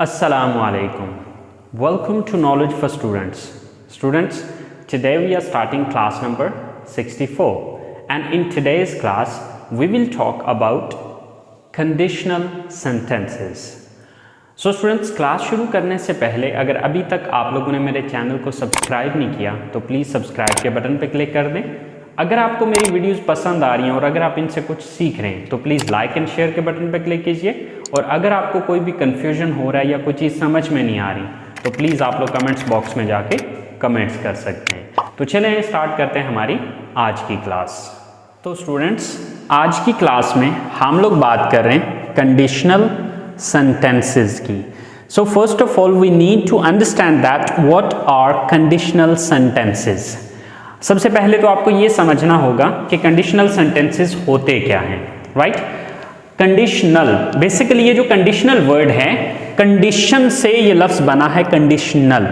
Assalamu alaikum. Welcome to Knowledge for Students. Students, today we are starting class number 64 and in today's class we will talk about conditional sentences. So students, class शुरू करने से पहले अगर अभी तक आप लोगों ने मेरे चैनल को सब्सक्राइब नहीं किया तो प्लीज़ सब्सक्राइब के बटन पर क्लिक कर दें। अगर आपको मेरी वीडियोस पसंद आ रही हैं और अगर आप इनसे कुछ सीख रहे हैं तो प्लीज़ लाइक एंड शेयर के बटन पर क्लिक कीजिए। और अगर आपको कोई भी कन्फ्यूजन हो रहा है या कोई चीज़ समझ में नहीं आ रही तो प्लीज़ आप लोग कमेंट्स बॉक्स में जाके कमेंट्स कर सकते हैं। तो चलें स्टार्ट करते हैं हमारी आज की क्लास। तो स्टूडेंट्स, आज की क्लास में हम लोग बात कर रहे हैं कंडीशनल सेंटेंसेस की। So first of all we need to understand that what are conditional sentences. सबसे पहले तो आपको ये समझना होगा कि कंडीशनल सेंटेंसेस होते क्या हैं, राइट? कंडीशनल, बेसिकली ये जो कंडीशनल वर्ड है, कंडीशन से ये लफ्ज बना है कंडीशनल,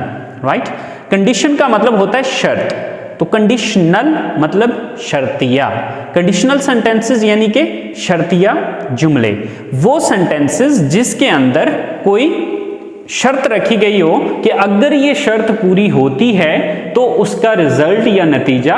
राइट? कंडीशन का मतलब होता है शर्त, तो कंडीशनल मतलब शर्तिया। कंडीशनल सेंटेंसेस यानी कि शर्तिया जुमले, वो सेंटेंसेस जिसके अंदर कोई शर्त रखी गई हो कि अगर ये शर्त पूरी होती है तो उसका रिजल्ट या नतीजा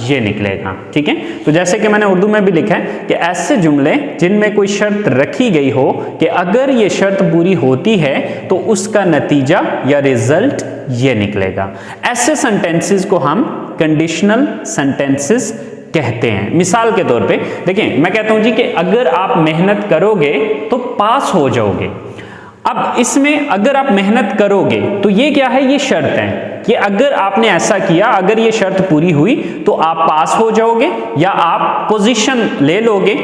ये निकलेगा, ठीक है? तो जैसे कि मैंने उर्दू में भी लिखा है कि ऐसे जुमले जिनमें कोई शर्त रखी गई हो कि अगर ये शर्त पूरी होती है तो उसका नतीजा या रिजल्ट ये निकलेगा, ऐसे सेंटेंसेस को हम कंडीशनल सेंटेंसेस कहते हैं। मिसाल के तौर पे देखिए, मैं कहता हूं जी कि अगर आप मेहनत करोगे तो पास हो जाओगे। अब इसमें अगर आप मेहनत करोगे तो ये क्या है, ये शर्त है कि अगर आपने ऐसा किया, अगर ये शर्त पूरी हुई तो आप पास हो जाओगे या आप पोजीशन ले लोगे।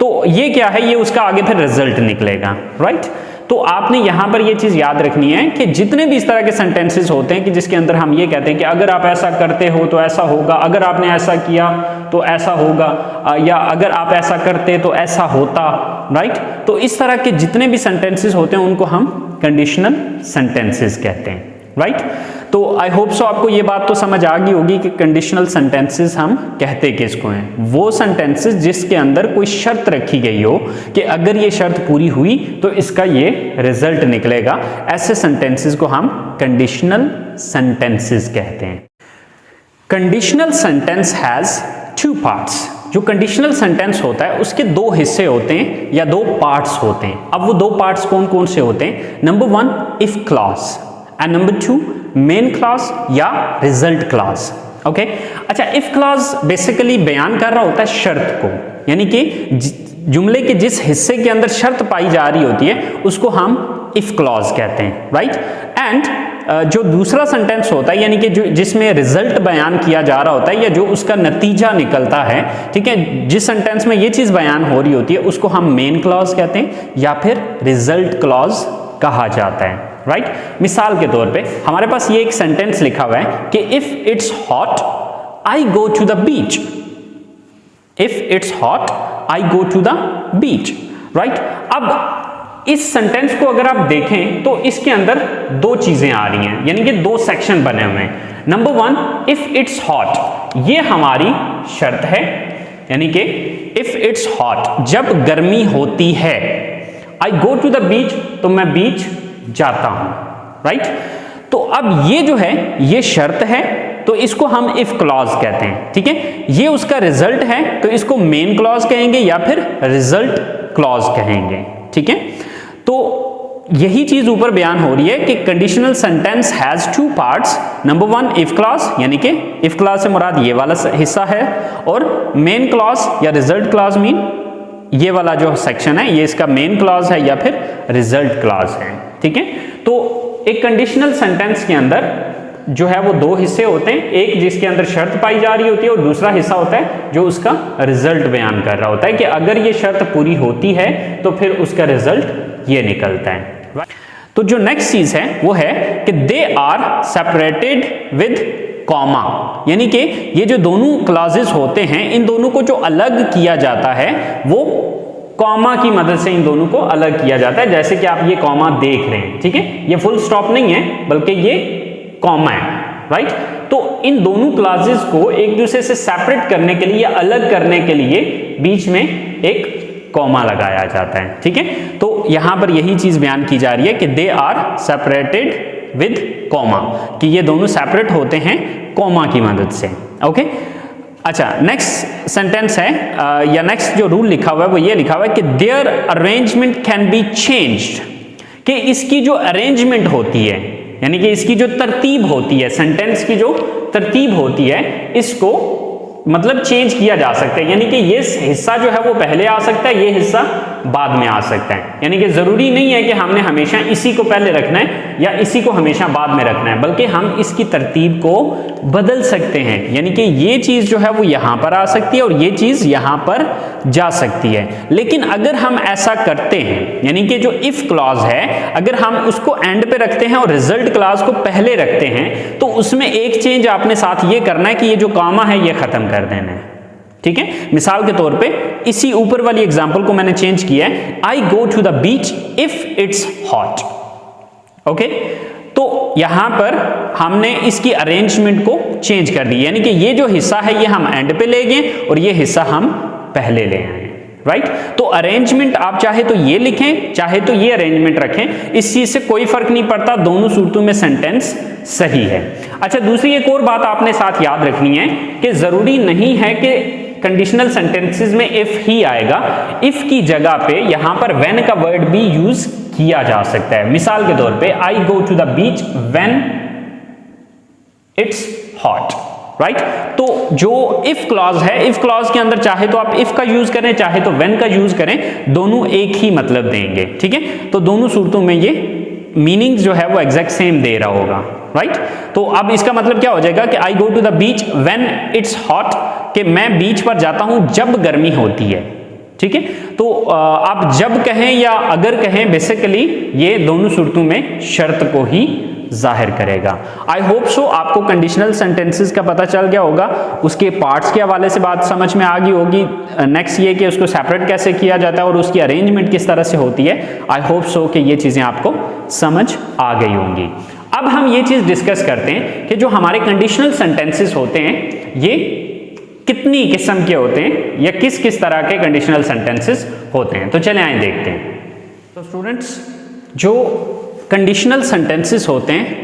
तो ये क्या है, ये उसका आगे फिर रिजल्ट निकलेगा, राइट? तो आपने यहां पर ये चीज याद रखनी है कि जितने भी इस तरह के सेंटेंसेस होते हैं कि जिसके अंदर हम ये कहते हैं कि अगर आप ऐसा करते हो तो ऐसा होगा, अगर आपने ऐसा किया तो ऐसा होगा, या अगर आप ऐसा करते तो ऐसा होता, राइट? तो इस तरह के जितने भी सेंटेंसेस होते हैं उनको हम कंडीशनल सेंटेंसेस कहते हैं, राइट? तो आई होप सो आपको ये बात तो समझ आ गई होगी कि कंडीशनल सेंटेंसेस हम कहते किसको हैं। वो सेंटेंसेस जिसके अंदर कोई शर्त रखी गई हो कि अगर ये शर्त पूरी हुई तो इसका ये रिजल्ट निकलेगा, ऐसे सेंटेंसेस को हम कंडीशनल सेंटेंसेस कहते हैं। Conditional sentence has two parts. जो कंडीशनल सेंटेंस होता है उसके दो हिस्से होते हैं या दो पार्ट्स होते हैं। अब वो दो पार्ट्स कौन कौन से होते हैं? Number one, if clause, and number two, main clause या रिजल्ट क्लॉज। ओके, अच्छा, इफ क्लॉज बेसिकली बयान कर रहा होता है शर्त को, यानी कि जुमले के जिस हिस्से के अंदर शर्त पाई जा रही होती है उसको हम इफ क्लॉज कहते हैं, राइट? एंड जो दूसरा सेंटेंस होता है यानी कि जो जिसमें रिजल्ट बयान किया जा रहा होता है या जो उसका नतीजा निकलता है, ठीक है, जिस सेंटेंस में ये चीज बयान हो रही होती है उसको हम मेन क्लॉज कहते हैं या फिर रिजल्ट क्लॉज कहा जाता है, राइट? मिसाल के तौर पे हमारे पास ये एक सेंटेंस लिखा हुआ है कि if it's hot I go to the beach. If it's hot I go to the beach, right? अब इस सेंटेंस को अगर आप देखें तो इसके अंदर दो चीजें आ रही हैं, यानी कि दो सेक्शन बने हुए हैं। Number one, if it's hot, ये हमारी शर्त है, यानी कि इफ इट्स हॉट, जब गर्मी होती है। आई गो टू द बीच, तो मैं बीच जाता हूं, राइट? तो अब ये जो है ये शर्त है तो इसको हम इफ क्लॉज कहते हैं, ठीक है? ये उसका रिजल्ट है तो इसको मेन क्लॉज कहेंगे या फिर रिजल्ट क्लॉज कहेंगे, ठीक है? तो यही चीज ऊपर बयान हो रही है कि conditional sentence has two parts. Number one, if clause, यानी कि इफ क्लॉज से मुराद ये वाला हिस्सा है, और मेन क्लॉज या रिजल्ट क्लॉज मीन ये वाला जो सेक्शन है ये इसका मेन क्लॉज है या फिर रिजल्ट क्लॉज है, ठीक है? तो एक कंडीशनल सेंटेंस के अंदर जो है वो दो हिस्से होते हैं, एक जिसके अंदर शर्त पाई जा रही होती है और दूसरा हिस्सा होता है जो उसका रिजल्ट बयान कर रहा होता है कि अगर ये शर्त पूरी होती है तो फिर उसका रिजल्ट ये निकलता है। तो जो नेक्स्ट चीज है वो है कि they are separated with comma, यानी कि ये जो दोनों क्लॉजेस होते हैं इन दोनों को जो अलग किया जाता है वो कॉमा की मदद से इन दोनों को अलग किया जाता है। जैसे कि आप ये कॉमा देख रहे हैं, ठीक है? ये फुल स्टॉप नहीं है बल्कि ये कॉमा है, राइट? तो इन दोनों क्लॉजेस को एक दूसरे से सेपरेट करने के लिए या अलग करने के लिए बीच में एक कॉमा लगाया जाता है। ठीक है, तो यहां पर यही चीज बयान की जा रही है कि they are separated with comma, कि ये दोनों सेपरेट होते हैं कॉमा की मदद से। ओके, अच्छा, नेक्स्ट सेंटेंस है या नेक्स्ट जो रूल लिखा हुआ है वो ये लिखा हुआ है कि their arrangement can be changed, कि इसकी जो अरेंजमेंट होती है, यानी कि इसकी जो तरतीब होती है, सेंटेंस की जो तरतीब होती है, इसको मतलब चेंज किया जा सकता है। यानी कि ये हिस्सा जो है वो पहले आ सकता है, ये हिस्सा बाद में आ सकता है। यानी कि जरूरी नहीं है कि हमने हमेशा इसी को पहले रखना है या इसी को हमेशा बाद में रखना है, बल्कि हम इसकी तरतीब को बदल सकते हैं। यानी कि ये चीज जो है वो यहां पर आ सकती है और ये चीज यहां पर जा सकती है। लेकिन अगर हम ऐसा करते हैं, यानी कि जो इफ क्लॉज है, अगर हम उसको एंड पे रखते हैं और रिजल्ट क्लॉज को पहले रखते हैं, तो उसमें एक चेंज आपने साथ ये करना है कि ये जो कॉमा है ये खत्म कर देना है। ठीक है, मिसाल के तौर पे इसी ऊपर वाली एग्जांपल को मैंने चेंज किया है, I go to the beach if it's hot. Okay, तो यहां पर हमने इसकी अरेंजमेंट को चेंज कर दी, यानी कि ये जो हिस्सा है ये हम एंड पे ले गए और ये हिस्सा हम पहले ले आए। राइट, तो अरेंजमेंट आप चाहे तो ये लिखें, चाहे तो ये अरेंजमेंट रखें, इस चीज से कोई फर्क नहीं पड़ता, दोनों सूरतों में सेंटेंस सही है। अच्छा, दूसरी एक और बात आपने साथ याद रखनी है कि जरूरी नहीं है कि कंडीशनल सेंटेंसेस में इफ ही आएगा, इफ की जगह पे यहां पर व्हेन का वर्ड भी यूज किया जा सकता है। मिसाल के तौर पे I go to the beach when it's hot. Right, तो जो इफ क्लॉज है, इफ क्लॉज के अंदर चाहे तो आप इफ का यूज करें, चाहे तो व्हेन का यूज करें, दोनों एक ही मतलब देंगे। ठीक है, तो दोनों सूरतों में ये मीनिंग जो है वो एग्जैक्ट सेम दे रहा होगा। राइट, तो अब इसका मतलब क्या हो जाएगा कि I go to the beach when it's hot, कि मैं बीच पर जाता हूं जब गर्मी होती है। ठीक है, तो आप जब कहें या अगर कहें, बेसिकली ये दोनों सूरतों में शर्त को ही जाहिर करेगा। आई होप सो आपको कंडीशनल सेंटेंसेस का पता चल गया होगा, उसके पार्ट्स के हवाले से बात समझ में आ गई होगी। नेक्स्ट ये कि उसको सेपरेट कैसे किया जाता है और उसकी अरेंजमेंट किस तरह से होती है। आई होप सो कि ये चीजें आपको समझ आ गई होंगी। अब हम ये चीज डिस्कस करते हैं कि जो हमारे कंडीशनल सेंटेंसेस होते हैं ये कितनी किस्म के होते हैं या किस किस तरह के कंडीशनल सेंटेंसेस होते हैं। तो चलें आइए देखते हैं। तो स्टूडेंट्स, जो कंडीशनल सेंटेंसेस होते हैं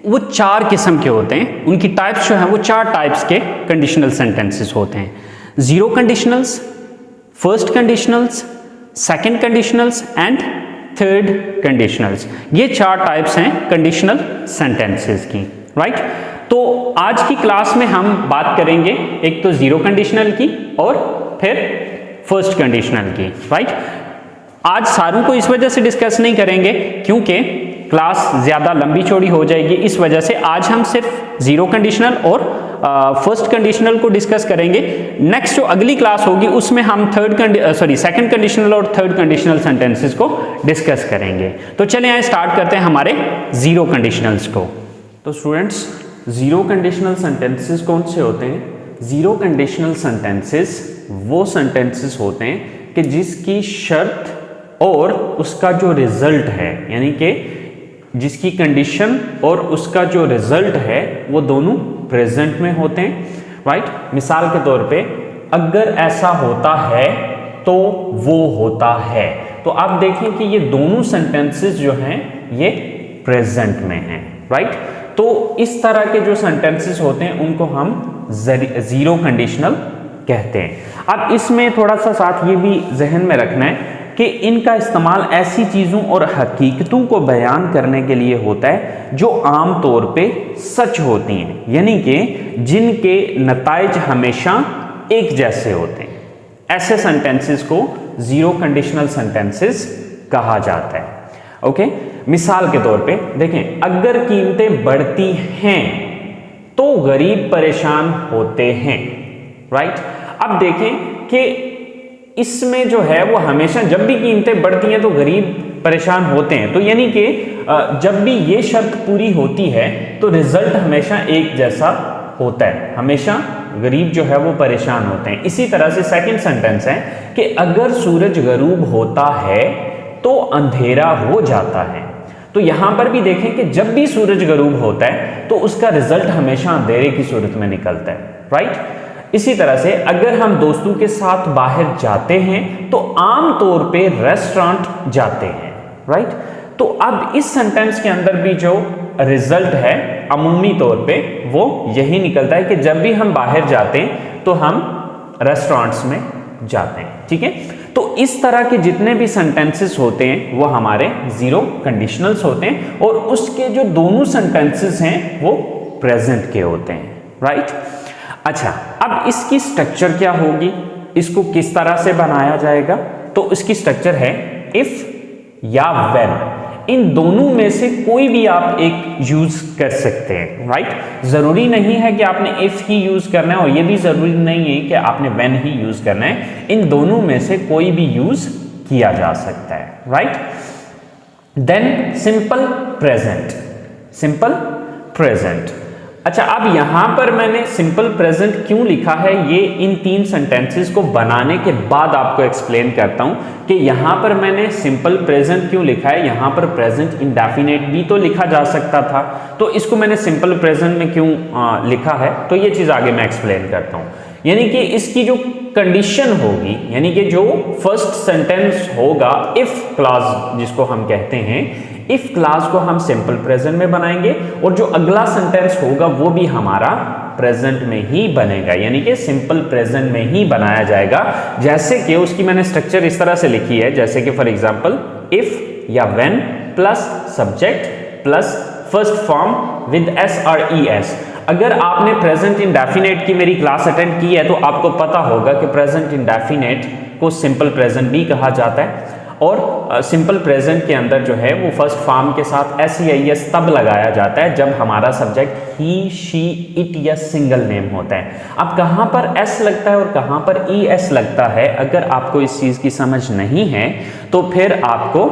वो 4 किस्म के होते हैं, उनकी टाइप्स जो है वो 4 टाइप्स के कंडीशनल सेंटेंसेस होते हैं। Zero conditionals, first conditionals, second conditionals and third conditionals. ये 4 टाइप्स हैं कंडीशनल सेंटेंसेस की। राइट, तो आज की क्लास में हम बात करेंगे एक तो जीरो कंडीशनल की और फिर फर्स्ट कंडीशनल की। राइट, आज सारों को इस वजह से डिस्कस नहीं करेंगे क्योंकि क्लास ज्यादा लंबी चौड़ी हो जाएगी, इस वजह से आज हम सिर्फ जीरो कंडीशनल और फर्स्ट कंडीशनल को डिस्कस करेंगे। नेक्स्ट जो अगली क्लास होगी उसमें हम सेकंड कंडीशनल और थर्ड कंडीशनल सेंटेंसेस को डिस्कस करेंगे। तो चलिए यहाँ स्टार्ट करते हैं हमारे जीरो कंडीशनल्स को। तो स्टूडेंट्स, जीरो कंडीशनल सेंटेंसेस कौन से होते हैं? जीरो कंडीशनल सेंटेंसेस वो सेंटेंसेस होते हैं कि जिसकी शर्त और उसका जो रिजल्ट है, यानी कि जिसकी कंडीशन और उसका जो रिजल्ट है वो दोनों प्रेजेंट में होते हैं। राइट, मिसाल के तौर पे अगर ऐसा होता है तो वो होता है। तो आप देखें कि ये दोनों सेंटेंसेस जो हैं ये प्रेजेंट में हैं। राइट, तो इस तरह के जो सेंटेंसेस होते हैं उनको हम जीरो कंडीशनल कहते हैं। अब इसमें थोड़ा सा साथ ये भी जहन में रखना है कि इनका इस्तेमाल ऐसी चीज़ों और हकीकतों को बयान करने के लिए होता है जो आम तौर पे सच होती हैं, यानी कि जिनके नताइज हमेशा एक जैसे होते हैं। ऐसे सेंटेंसेस को जीरो कंडीशनल सेंटेंसेस कहा जाता है। ओके, मिसाल के तौर पे देखें, अगर कीमतें बढ़ती हैं तो गरीब परेशान होते हैं। राइट, अब देखें कि इसमें जो है वो हमेशा जब भी कीमतें बढ़ती हैं तो गरीब परेशान होते हैं, तो यानी कि जब भी ये शर्त पूरी होती है तो रिजल्ट हमेशा एक जैसा होता है, हमेशा गरीब जो है वो परेशान होते हैं। इसी तरह से सेकंड सेंटेंस है कि अगर सूरज गरूब होता है तो अंधेरा हो जाता है। तो यहां पर भी देखें कि जब भी सूरज गरूब होता है तो उसका रिजल्ट हमेशा अंधेरे की सूरत में निकलता है। राइट, इसी तरह से अगर हम दोस्तों के साथ बाहर जाते हैं तो आमतौर पे रेस्टोरेंट जाते हैं, राइट। तो अब इस सेंटेंस के अंदर भी जो रिजल्ट है अमूमी तौर पे वो यही निकलता है कि जब भी हम बाहर जाते हैं तो हम रेस्टोरेंट्स में जाते हैं, ठीक है। तो इस तरह के जितने भी सेंटेंसेस होते हैं वो हमारे जीरो कंडीशनल्स होते हैं और उसके जो दोनों सेंटेंसेस हैं वो प्रेजेंट के होते हैं, राइट। अच्छा, अब इसकी स्ट्रक्चर क्या होगी, इसको किस तरह से बनाया जाएगा? तो इसकी स्ट्रक्चर है इफ या व्हेन, इन दोनों में से कोई भी आप एक यूज कर सकते हैं, राइट। जरूरी नहीं है कि आपने इफ ही यूज करना है और ये भी जरूरी नहीं है कि आपने व्हेन ही यूज करना है, इन दोनों में से कोई भी यूज किया जा सकता है, right. Then simple present, simple present. अच्छा, अब यहां पर मैंने सिंपल प्रेजेंट क्यों लिखा है ये इन तीन सेंटेंसेस को बनाने के बाद आपको एक्सप्लेन करता हूं कि यहां पर मैंने सिंपल प्रेजेंट क्यों लिखा है। यहां पर प्रेजेंट इंडेफिनेट भी तो लिखा जा सकता था, तो इसको मैंने सिंपल प्रेजेंट में क्यों लिखा है, तो ये चीज आगे मैं एक्सप्लेन करता हूं। यानी कि इसकी जो कंडीशन होगी, यानी कि जो फर्स्ट सेंटेंस होगा इफ क्लॉज जिसको हम कहते हैं, इफ क्लॉज को हम सिंपल प्रेजेंट में बनाएंगे और जो अगला सेंटेंस होगा वो भी हमारा प्रेजेंट में ही बनेगा, यानी कि सिंपल प्रेजेंट में ही बनाया जाएगा। जैसे कि उसकी मैंने स्ट्रक्चर इस तरह से लिखी है, जैसे कि फॉर एग्जांपल इफ या when plus subject plus first form with S और ई एस। अगर आपने प्रेजेंट इंडेफिनेट की मेरी क्लास अटेंड की है तो आपको पता होगा कि प्रेजेंट इंडेफिनेट को सिंपल प्रेजेंट भी कहा जाता है और सिंपल प्रेजेंट के अंदर जो है वो फर्स्ट फॉर्म के साथ एस या एस तब लगाया जाता है जब हमारा सब्जेक्ट ही, शी, इट या सिंगल नेम होता है। अब कहाँ पर एस लगता है और कहाँ पर ई एस लगता है, अगर आपको इस चीज़ की समझ नहीं है तो फिर आपको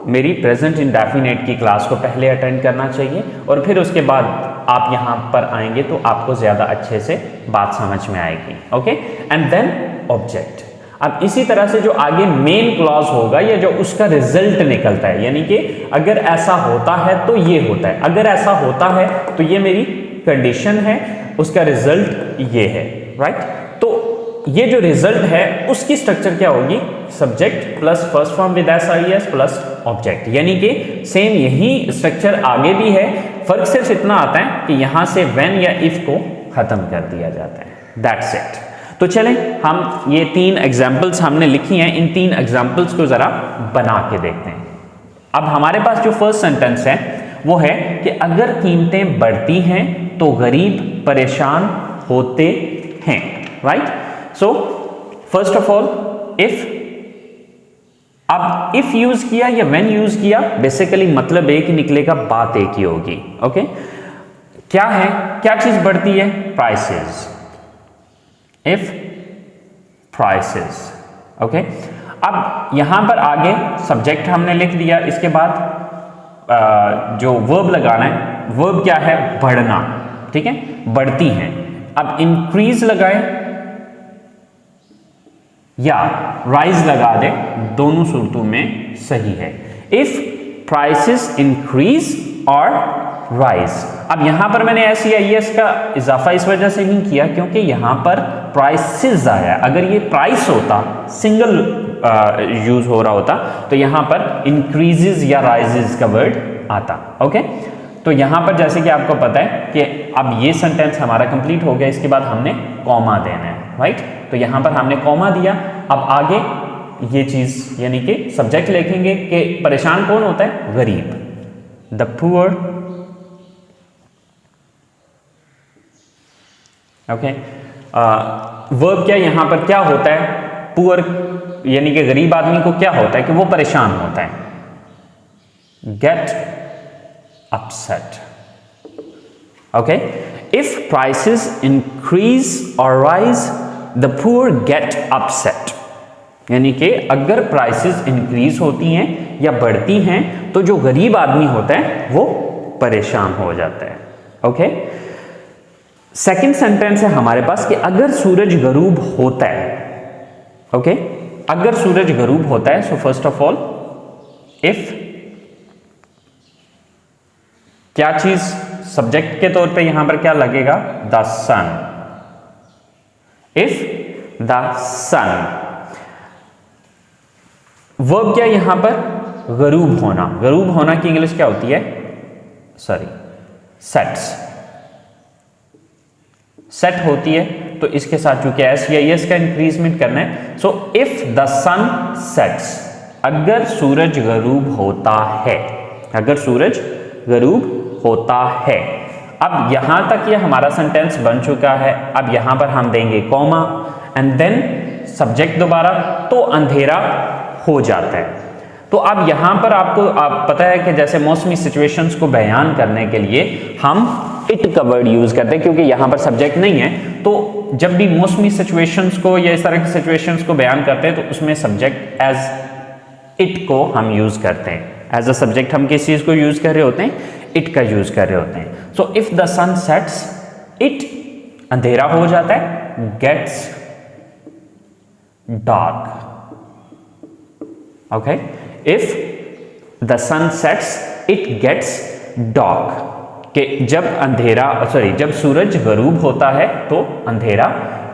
मेरी प्रेजेंट इंडेफिनेट की क्लास को पहले अटेंड करना चाहिए और फिर उसके बाद आप यहाँ पर आएंगे तो आपको ज़्यादा अच्छे से बात समझ में आएगी, ओके। And then object. अब इसी तरह से जो आगे मेन क्लॉज होगा या जो उसका रिजल्ट निकलता है, यानी कि अगर ऐसा होता है तो ये होता है, अगर ऐसा होता है तो ये मेरी कंडीशन है, उसका रिजल्ट ये है, राइट। तो ये जो रिजल्ट है उसकी स्ट्रक्चर क्या होगी, subject plus first form with S I S plus object, यानी कि सेम यही स्ट्रक्चर आगे भी है, फर्क सिर्फ इतना आता है कि यहां से व्हेन या इफ को खत्म कर दिया जाता है, दैट्स इट। तो चलें हम ये तीन एग्जाम्पल्स हमने लिखी हैं, इन तीन एग्जाम्पल्स को जरा बना के देखते हैं। अब हमारे पास जो फर्स्ट सेंटेंस है वो है कि अगर कीमतें बढ़ती हैं तो गरीब परेशान होते हैं, right. So first of all if, अब इफ यूज किया या व्हेन यूज किया बेसिकली मतलब एक ही निकलेगा, बात एक ही होगी, ओके। क्या है, क्या चीज बढ़ती है, प्राइसेस, इफ प्राइसेस, ओके। अब यहां पर आगे सब्जेक्ट हमने लिख दिया, इसके बाद जो वर्ब लगाना है, वर्ब क्या है, बढ़ना, ठीक है, बढ़ती हैं। अब इंक्रीज लगाए या राइज लगा दे, दोनों सूरतों में सही है। इफ प्राइसेस इंक्रीज और राइज। अब यहां पर मैंने एस या एस का इजाफा इस वजह से नहीं किया क्योंकि यहां पर प्राइसेस आया, अगर ये प्राइस होता, सिंगल यूज हो रहा होता तो यहां पर इंक्रीजेस या राइजेस का वर्ड आता, ओके। तो यहां पर जैसे कि आपको पता है कि अब ये सेंटेंस हमारा कंप्लीट हो गया, इसके बाद हमने कॉमा देना है, राइट। तो यहां पर हमने कॉमा दिया, अब आगे ये चीज यानी कि सब्जेक्ट लिखेंगे कि परेशान कौन होता है, गरीब, द पुअर, ओके। वर्ब क्या, यहां पर क्या होता है, पुअर यानी कि गरीब आदमी को क्या होता है कि वो परेशान होता है, get upset, okay. If prices increase और rise the poor get upset, यानी कि अगर प्राइसेस इंक्रीज होती हैं या बढ़ती हैं तो जो गरीब आदमी होता है वो परेशान हो जाता है, ओके। सेकंड सेंटेंस है हमारे पास कि अगर सूरज गरूब होता है, ओके, अगर सूरज गरूब होता है। सो फर्स्ट ऑफ ऑल इफ, क्या चीज सब्जेक्ट के तौर पे यहां पर क्या लगेगा, the sun. If the sun, verb क्या यहां पर, गरूब होना। गरूब होना की इंग्लिश क्या होती है, सॉरी सेट्स, सेट होती है। तो इसके साथ चूंकि एस या एस का इंक्रीजमेंट करना है, so if the sun sets, अगर सूरज गरूब होता है, अगर सूरज गरूब होता है। अब यहां तक ये हमारा सेंटेंस बन चुका है। अब यहां पर हम देंगे कॉमा एंड देन सब्जेक्ट दोबारा, तो अंधेरा हो जाता है। तो अब यहां पर आपको पता है कि जैसे मौसमी सिचुएशंस को बयान करने के लिए हम इट का वर्ड यूज करते हैं, क्योंकि यहां पर सब्जेक्ट नहीं है। तो जब भी मौसमी सिचुएशंस को या इस तरह की सिचुएशंस को बयान करते हैं तो उसमें सब्जेक्ट एज इट को हम यूज करते हैं। एज अ सब्जेक्ट हम किस चीज को यूज कर रहे होते हैं, इट का यूज कर रहे होते हैं। So if the sun sets, it अंधेरा हो जाता है, gets dark. Okay, if the sun sets it gets dark, कि जब अंधेरा जब सूरज गरूब होता है तो अंधेरा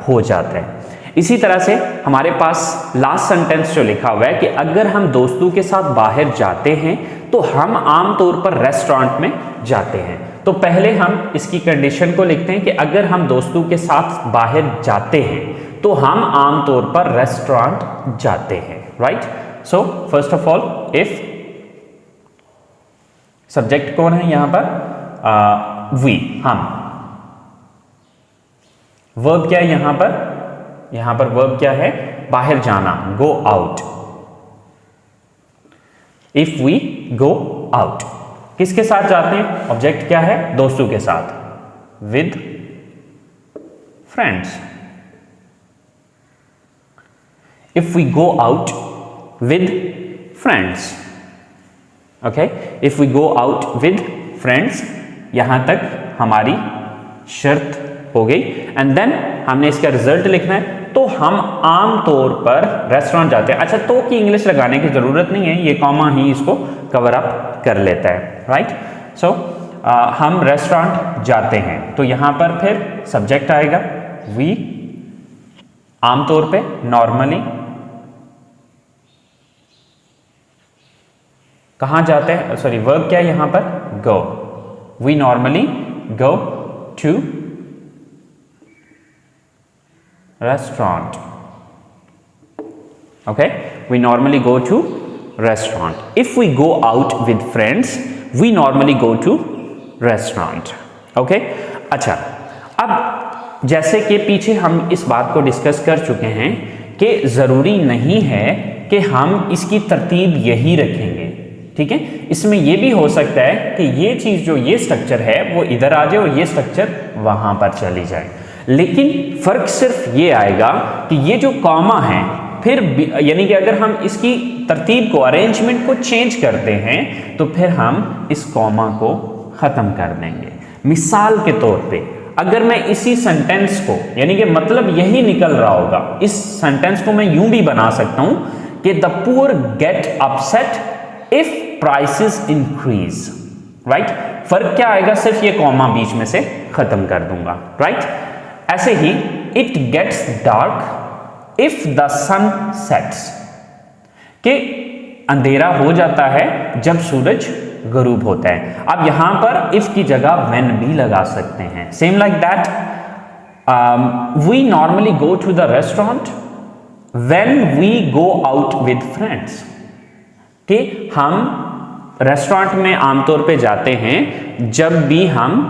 हो जाता है। इसी तरह से हमारे पास लास्ट सेंटेंस जो लिखा हुआ है कि अगर हम दोस्तों के साथ बाहर जाते हैं तो हम आमतौर पर रेस्टोरेंट में जाते हैं। तो पहले हम इसकी कंडीशन को लिखते हैं कि अगर हम दोस्तों के साथ बाहर जाते हैं तो हम आमतौर पर रेस्टोरेंट जाते हैं, right. So first of all, if subject कौन है यहां पर, वी, हम। वर्ब क्या है यहां पर, यहां पर वर्ब क्या है, बाहर जाना, go out. If we go out, किसके साथ जाते हैं, ऑब्जेक्ट क्या है, दोस्तों के साथ, with friends. If we go out with friends, okay, if we go out with friends, यहां तक हमारी शर्त हो गई। एंड देन हमने इसका रिजल्ट लिखना है। तो हम आमतौर पर रेस्टोरेंट जाते हैं। अच्छा, तो की इंग्लिश लगाने की जरूरत नहीं है, ये कॉमा ही इसको कवर अप कर लेता है, राइट। सो हम रेस्टोरेंट जाते हैं, तो यहां पर फिर सब्जेक्ट आएगा, वी, आमतौर पे, नॉर्मली। कहां जाते हैं, सॉरी वर्ब क्या है यहां पर, go. We normally go to restaurant. Okay, we normally go to restaurant. If we go out with friends, we normally go to restaurant. Okay, अच्छा, अब जैसे कि पीछे हम इस बात को डिस्कस कर चुके हैं कि जरूरी नहीं है कि हम इसकी तरतीब यही रखेंगे, ठीक है। इसमें यह भी हो सकता है कि ये चीज जो ये स्ट्रक्चर है वो इधर आ जाए और ये स्ट्रक्चर वहां पर चली जाए। लेकिन फर्क सिर्फ ये आएगा कि ये जो कॉमा है, फिर यानी कि अगर हम इसकी तरतीब को, अरेंजमेंट को चेंज करते हैं तो फिर हम इस कॉमा को खत्म कर देंगे। मिसाल के तौर पे अगर मैं इसी सेंटेंस को, यानी कि मतलब यही निकल रहा होगा, इस सेंटेंस को मैं यूं भी बना सकता हूं कि the poor get upset if prices increase, right. फर्क क्या आएगा, सिर्फ ये कॉमा बीच में से खत्म कर दूंगा, राइट। ऐसे ही it gets dark if the sun sets, कि अंधेरा हो जाता है जब सूरज गरूब होता है। अब यहां पर इफ की जगह व्हेन भी लगा सकते हैं। Same like that, we normally go to the restaurant when we go out with friends, कि हम रेस्टोरेंट में आमतौर पे जाते हैं जब भी हम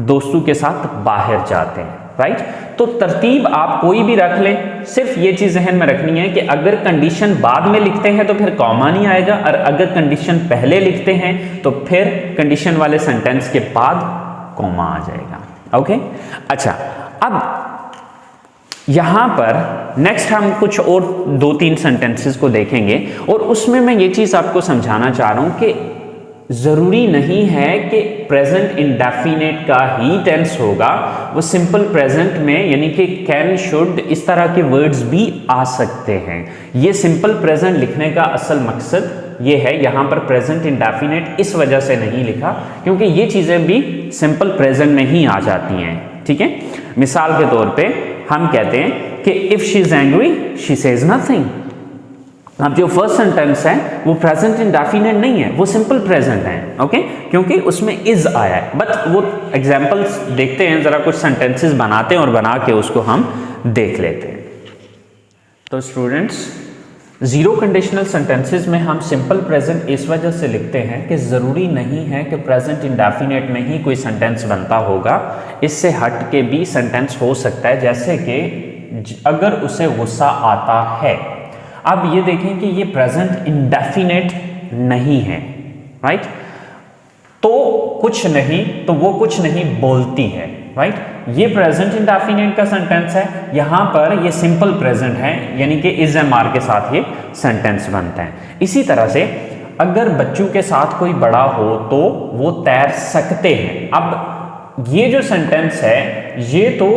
दोस्तों के साथ बाहर जाते हैं, राइट। तो तरतीब आप कोई भी रख लें, सिर्फ ये चीज जहन में रखनी है कि अगर कंडीशन बाद में लिखते हैं तो फिर कॉमा नहीं आएगा, और अगर कंडीशन पहले लिखते हैं तो फिर कंडीशन वाले सेंटेंस के बाद कॉमा आ जाएगा, ओके। अच्छा, अब यहां पर नेक्स्ट हम कुछ और 2-3 सेंटेंसेस को देखेंगे, और उसमें मैं ये चीज आपको समझाना चाह रहा हूं कि जरूरी नहीं है कि प्रेजेंट इंडेफिनेट का ही टेंस होगा, वो सिंपल प्रेजेंट में यानी कि कैन, शुड, इस तरह के वर्ड्स भी आ सकते हैं। ये सिंपल प्रेजेंट लिखने का असल मकसद ये है, यहां पर प्रेजेंट इंडेफिनेट इस वजह से नहीं लिखा क्योंकि ये चीजें भी सिंपल प्रेजेंट में ही आ जाती हैं, ठीक है। मिसाल के तौर पे हम कहते हैं कि if she is angry she says nothing. अब जो फर्स्ट सेंटेंस है वो प्रेजेंट इंडेफिनिट नहीं है, वो सिंपल प्रेजेंट है, ओके, क्योंकि उसमें इज आया है। बट वो एग्जांपल्स देखते हैं, जरा कुछ सेंटेंसेस बनाते हैं और बना के उसको हम देख लेते हैं। तो स्टूडेंट्स, जीरो कंडीशनल सेंटेंसेस में हम सिंपल प्रेजेंट इस वजह से लिखते हैं कि ज़रूरी नहीं है कि प्रेजेंट इंडेफिनिट में ही कोई सेंटेंस बनता होगा, इससे हट के भी सेंटेंस हो सकता है। जैसे कि अगर उसे गुस्सा आता है, अब ये देखें कि ये प्रेजेंट इंडेफिनिट नहीं है, राइट, तो कुछ नहीं, तो वो कुछ नहीं बोलती है, राइट, ये प्रेजेंट इंडेफिनिट का सेंटेंस है। यहां पर ये सिंपल प्रेजेंट है, यानी कि इज एम आर के साथ ये सेंटेंस बनता है। इसी तरह से अगर बच्चों के साथ कोई बड़ा हो तो वो तैर सकते हैं। अब ये जो सेंटेंस है ये तो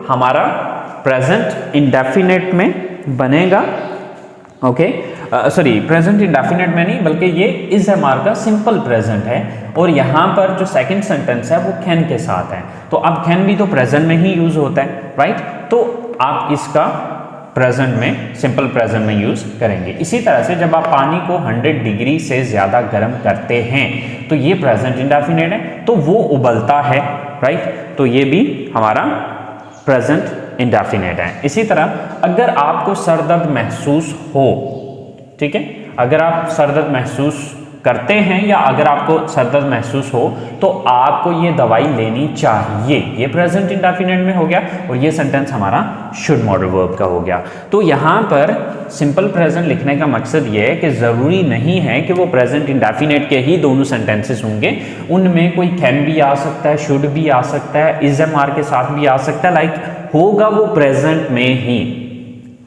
हमारा प्रेजेंट इंडेफिनिट में बनेगा, ओके, सॉरी, प्रेजेंट इंडेफिनिट में नहीं, बल्कि ये इज एम आर का सिंपल प्रेजेंट है। और यहां पर जो सेकंड सेंटेंस है वो कैन के साथ है, तो अब कैन भी तो प्रेजेंट में ही यूज होता है, राइट, तो आप इसका प्रेजेंट में, सिंपल प्रेजेंट में यूज करेंगे। इसी तरह से जब आप पानी को 100 डिग्री से ज्यादा गर्म करते हैं तो ये प्रेजेंट इंडेफिनिट है, तो वो उबलता है, राइट, तो ये भी हमारा प्रेजेंट इंडेफिनिट है। इसी तरह अगर आपको सरदर्द महसूस हो, ठीक है, अगर आप सरदर्द महसूस करते हैं या अगर आपको सरदर्द महसूस हो तो आपको ये दवाई लेनी चाहिए, ये प्रेजेंट इंडेफिनिट में हो गया। और ये सेंटेंस हमारा शुड मॉडल वर्ब का हो गया। तो यहाँ पर सिंपल प्रेजेंट लिखने का मकसद ये है कि ज़रूरी नहीं है कि वो प्रेजेंट इंडेफिनिट के ही दोनों सेंटेंसेस होंगे, उनमें कोई कैन भी आ सकता है, शुड भी आ सकता है, इज एम आर के साथ भी आ सकता है, लाइक होगा वो प्रेजेंट में ही,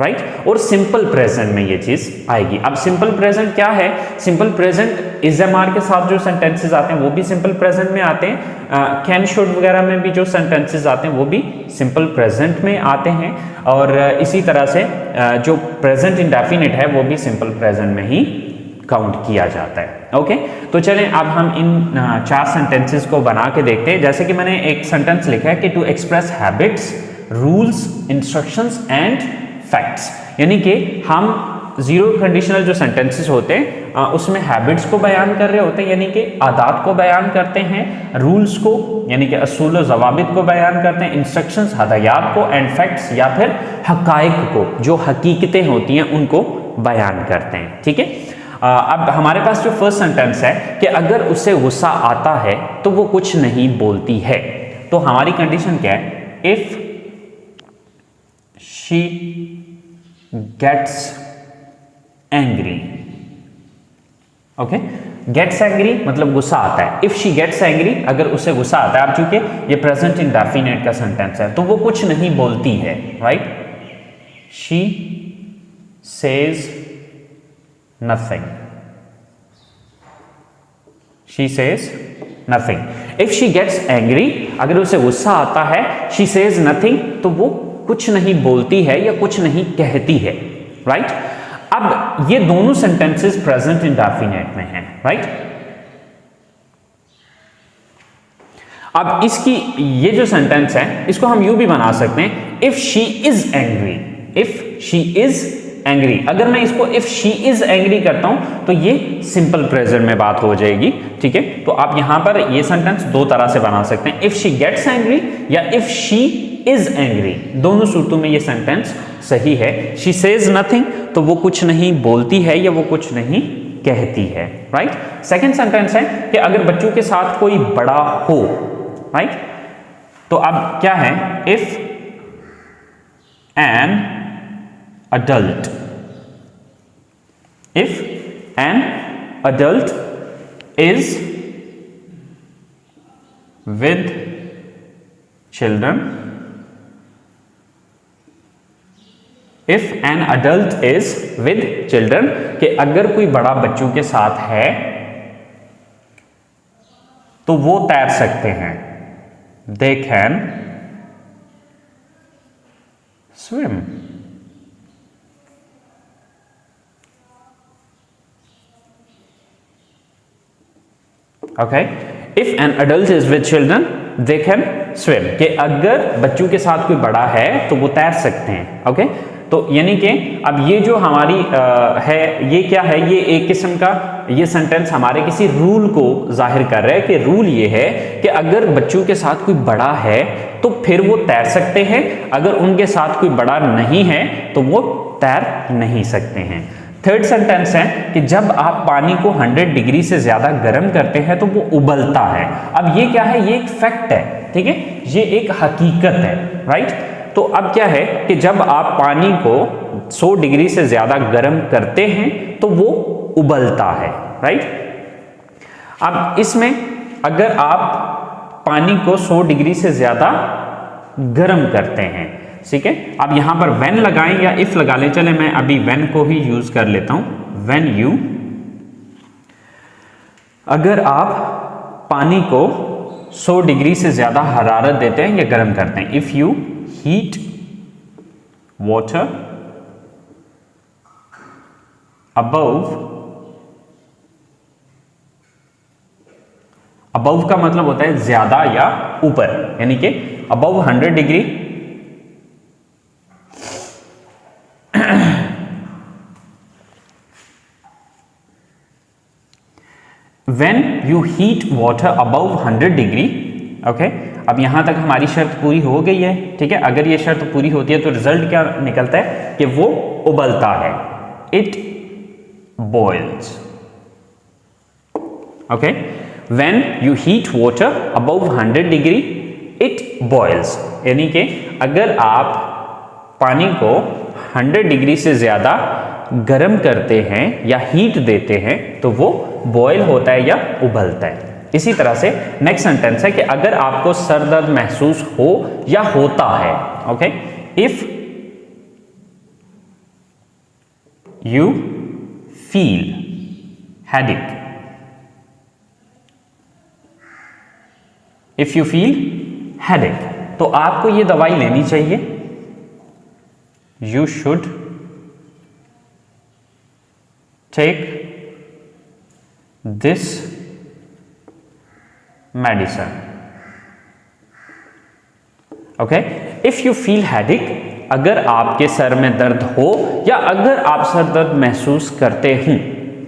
राइट, और सिंपल प्रेजेंट में ये चीज आएगी। अब सिंपल प्रेजेंट क्या है? Simple present is am are के साथ जो सेंटेंसेस आते हैं वो भी सिंपल प्रेजेंट में आते हैं, कैन शुड वगैरह में भी जो सेंटेंसेस आते हैं वो भी सिंपल प्रेजेंट में आते हैं, और इसी तरह से जो प्रेजेंट इंडेफिनिट है वो भी सिंपल प्रेजेंट में ही काउंट किया जाता है, ओके। तो चलें अब हम इन 4 सेंटेंसेस को बना के देखते हैं। जैसे कि मैंने एक सेंटेंस लिखा है कि to express habits, rules, instructions and facts, यानी कि हम जीरो कंडीशनल जो सेंटेंसेस होते हैं उसमें हैबिट्स को बयान कर रहे होते हैं, यानी कि आदात को बयान करते हैं, रूल्स को यानी कि असूल और ज़वाबित को बयान करते हैं, इंस्ट्रक्शंस हदायत को, एंड फैक्ट्स या फिर हकाइक को, जो हकीकतें होती हैं उनको बयान करते हैं, ठीक है। अब हमारे पास जो फर्स्ट सेंटेंस है कि अगर उसे गुस्सा आता है तो वो कुछ नहीं बोलती है, तो हमारी कंडीशन क्या है? If she gets angry, okay, gets angry मतलब गुस्सा आता है। इफ शी गेट्स एंग्री, अगर उसे गुस्सा आता है, अब चूंकि ये प्रेजेंट इंडेफिनिट का सेंटेंस है तो वो कुछ नहीं बोलती है, right, she says nothing, she says nothing. If she gets angry, अगर उसे गुस्सा आता है, शी सेज नथिंग, तो वो कुछ नहीं बोलती है या कुछ नहीं कहती है, राइट। अब ये दोनों सेंटेंसेस प्रेजेंट इंडेफिनिट में हैं, राइट। अब इसकी ये जो सेंटेंस है इसको हम यूं भी बना सकते हैं, if she is angry, if she is angry. अगर मैं इसको इफ शी इज एंग्री करता हूं तो ये सिंपल प्रेजेंट में बात हो जाएगी, ठीक है। तो आप यहां पर ये सेंटेंस दो तरह से बना सकते हैं, इफ शी गेट्स एंग्री या इफ शी इज एंग्री, दोनों सूरतों में ये सेंटेंस सही है। शी सेज नथिंग, तो वो कुछ नहीं बोलती है या वो कुछ नहीं कहती है, राइट। सेकंड सेंटेंस है कि अगर बच्चों के साथ कोई बड़ा हो, राइट, तो अब क्या है? If an adult, if an adult is with children, if an adult is with children, कि अगर कोई बड़ा बच्चों के साथ है तो वो तैर सकते हैं, they can swim, okay. If an adult is with children, they can swim, कि अगर बच्चों के साथ कोई बड़ा है तो वो तैर सकते हैं। ओके, तो यानी कि अब ये जो हमारी है, ये क्या है, ये एक किस्म का ये सेंटेंस हमारे किसी रूल को जाहिर कर रहा है कि रूल ये है कि अगर बच्चों के साथ कोई बड़ा है तो फिर वो तैर सकते हैं, अगर उनके साथ कोई बड़ा नहीं है तो वो तैर नहीं सकते हैं। थर्ड सेंटेंस है कि जब आप पानी को 100 डिग्री से ज्यादा गर्म करते हैं तो वो उबलता है। अब ये क्या है, ये एक फैक्ट है, ठीक है, ये एक हकीकत है, राइट। तो अब क्या है कि जब आप पानी को 100 डिग्री से ज्यादा गर्म करते हैं तो वो उबलता है, राइट। अब इसमें अगर आप पानी को 100 डिग्री से ज्यादा गर्म करते हैं, ठीक है, अब यहां पर व्हेन लगाएं या इफ लगा लें, चले मैं अभी व्हेन को ही यूज कर लेता हूं। व्हेन यू, अगर आप पानी को 100 डिग्री से ज्यादा हरारत देते हैं या गर्म करते हैं, if you heat water above का मतलब होता है ज्यादा या ऊपर, यानी कि above 100 degree when you heat water above 100 degree, okay. अब यहां तक हमारी शर्त पूरी हो गई है, ठीक है। अगर ये शर्त पूरी होती है तो रिजल्ट क्या निकलता है कि वो उबलता है, it boils, okay. When you heat water above 100 degree it boils, यानी कि अगर आप पानी को 100 डिग्री से ज्यादा गर्म करते हैं या हीट देते हैं तो वो बॉयल होता है या उबलता है। इसी तरह से नेक्स्ट सेंटेंस है कि अगर आपको सर दर्द महसूस हो या होता है, okay, if you feel headache, if you feel headache, तो आपको ये दवाई लेनी चाहिए। You should take this medicine, okay. If you feel headache, अगर आपके सर में दर्द हो या अगर आप सर दर्द महसूस करते हैं,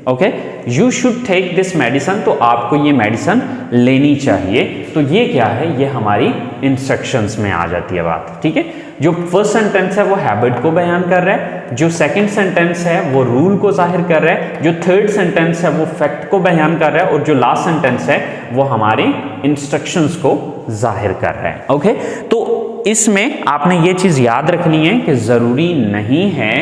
okay, you should take this medicine, तो आपको ये मेडिसिन लेनी चाहिए। तो ये क्या है, ये हमारी इंस्ट्रक्शंस में आ जाती है बात, ठीक है। जो फर्स्ट सेंटेंस है वो हैबिट को बयान कर रहा है, जो सेकंड सेंटेंस है वो रूल को जाहिर कर रहा है, जो थर्ड सेंटेंस है वो फैक्ट को बयान कर रहा है, और जो लास्ट सेंटेंस है वो हमारे इंस्ट्रक्शंस को जाहिर कर रहा है, ओके। तो इसमें आपने ये चीज याद रखनी है कि जरूरी नहीं है